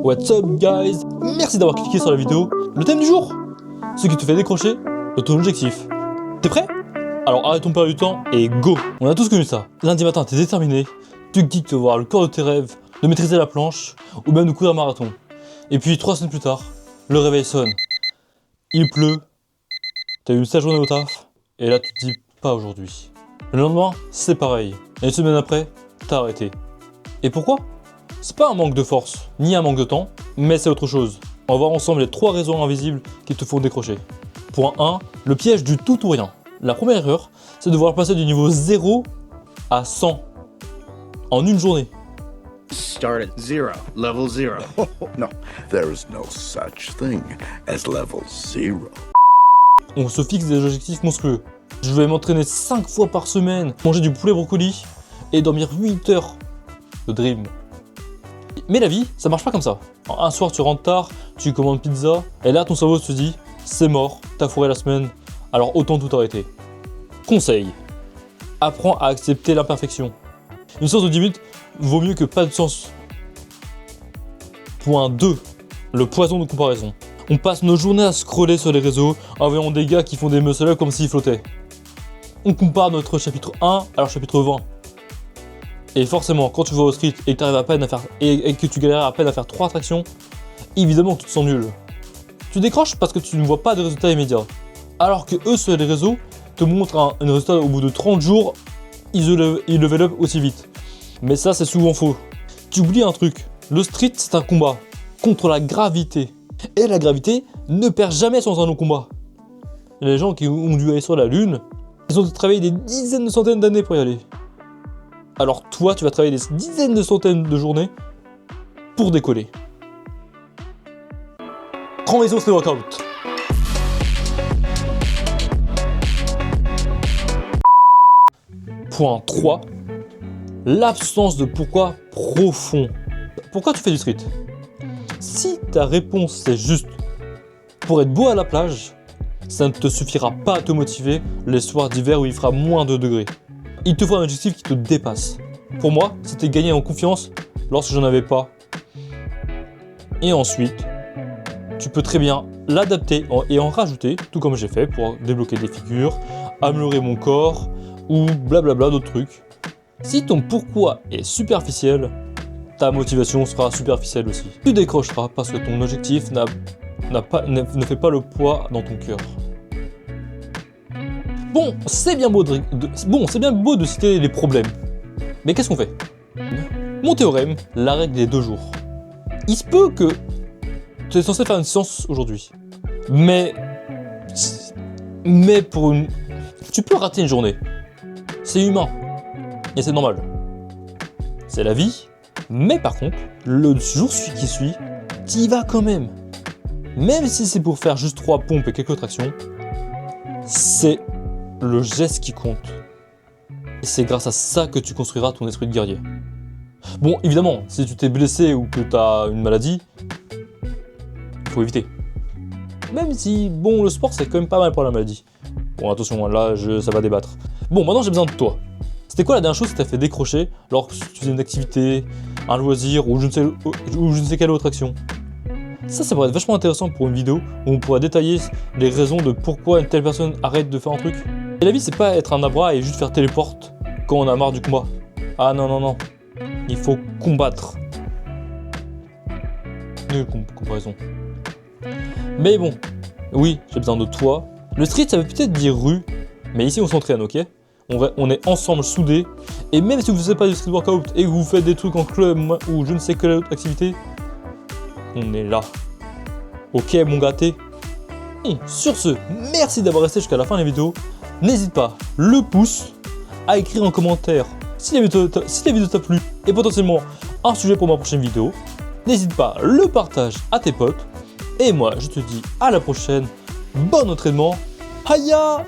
What's up guys? Merci d'avoir cliqué sur la vidéo. Le thème du jour, ce qui te fait décrocher de ton objectif. T'es prêt? Alors arrêtons pas du temps et go! On a tous connu ça. Lundi matin, t'es déterminé, tu te dis que tu vas voir le corps de tes rêves, de maîtriser la planche, ou même de courir un marathon. Et puis 3 semaines plus tard, le réveil sonne. Il pleut, t'as eu une sale journée au taf, et là tu te dis pas aujourd'hui. Le lendemain, c'est pareil. Et une semaine après, t'as arrêté. Et pourquoi? C'est pas un manque de force, ni un manque de temps, mais c'est autre chose. On va voir ensemble les 3 raisons invisibles qui te font décrocher. Point 1, le piège du tout ou rien. La première erreur, c'est de devoir passer du niveau 0 à 100 en une journée. Start at 0, level 0. No, there is no such thing as level 0. On se fixe des objectifs monstrueux. Je vais m'entraîner 5 fois par semaine, manger du poulet brocoli et dormir 8 heures. Le dream. Mais la vie, ça marche pas comme ça. Un soir, tu rentres tard, tu commandes pizza, et là, ton cerveau se dit, c'est mort, t'as foiré la semaine, alors autant tout arrêter. Conseil. Apprends à accepter l'imperfection. Une séance de 10 minutes vaut mieux que pas de séance. Point 2. Le poison de comparaison. On passe nos journées à scroller sur les réseaux en voyant des gars qui font des muscle-up comme s'ils flottaient. On compare notre chapitre 1 à leur chapitre 20. Et forcément, quand tu vas au street et que tu arrives à peine à faire et que tu galères à peine à faire 3 tractions, évidemment tu te sens nul. Tu décroches parce que tu ne vois pas de résultats immédiats. Alors que eux sur les réseaux te montrent un résultat au bout de 30 jours, ils level up aussi vite. Mais ça c'est souvent faux. Tu oublies un truc, le street c'est un combat contre la gravité. Et la gravité ne perd jamais sans un long combat. Les gens qui ont dû aller sur la lune, ils ont travaillé des dizaines de centaines d'années pour y aller. Alors toi, tu vas travailler des dizaines de centaines de journées pour décoller. Grand maison, c'est le workout. Point 3. L'absence de pourquoi profond. Pourquoi tu fais du street? Si ta réponse c'est juste pour être beau à la plage, ça ne te suffira pas à te motiver les soirs d'hiver où il fera moins de degrés. Il te faut un objectif qui te dépasse. Pour moi, c'était gagner en confiance lorsque j'en avais pas. Et ensuite, tu peux très bien l'adapter et en rajouter, tout comme j'ai fait pour débloquer des figures, améliorer mon corps ou blablabla d'autres trucs. Si ton pourquoi est superficiel, ta motivation sera superficielle aussi. Tu décrocheras parce que ton objectif ne fait pas le poids dans ton cœur. Bon, c'est bien beau de citer les problèmes. Mais qu'est-ce qu'on fait? Mon théorème, la règle des 2 jours. Il se peut que tu es censé faire une séance aujourd'hui. Mais tu peux rater une journée. C'est humain. Et c'est normal. C'est la vie. Mais par contre, le jour qui suit, tu y vas quand même. Même si c'est pour faire juste 3 pompes et quelques tractions, c'est le geste qui compte. Et c'est grâce à ça que tu construiras ton esprit de guerrier. Bon, évidemment, si tu t'es blessé ou que tu as une maladie, il faut éviter. Même si, bon, le sport c'est quand même pas mal pour la maladie. Bon, attention, là, ça va débattre. Bon, maintenant j'ai besoin de toi. C'était quoi la dernière chose qui t'a fait décrocher lorsque tu faisais une activité, un loisir ou je ne sais quelle autre action? Ça pourrait être vachement intéressant pour une vidéo où on pourrait détailler les raisons de pourquoi une telle personne arrête de faire un truc. Et la vie, c'est pas être un abra et juste faire téléporte quand on a marre du combat. Ah non, non, non. Il faut combattre. Nulle comparaison. Mais bon, oui, j'ai besoin de toi. Le street, ça veut peut-être dire rue, mais ici on s'entraîne, ok? On est ensemble, soudés. Et même si vous ne faites pas du street workout et que vous faites des trucs en club ou je ne sais quelle autre activité, on est là. Ok mon gâté. Sur ce, merci d'avoir resté jusqu'à la fin de la vidéo. N'hésite pas, le pouce, à écrire en commentaire si la vidéo t'a plu et potentiellement un sujet pour ma prochaine vidéo. N'hésite pas, le partage à tes potes. Et moi, je te dis à la prochaine. Bon entraînement. Haya!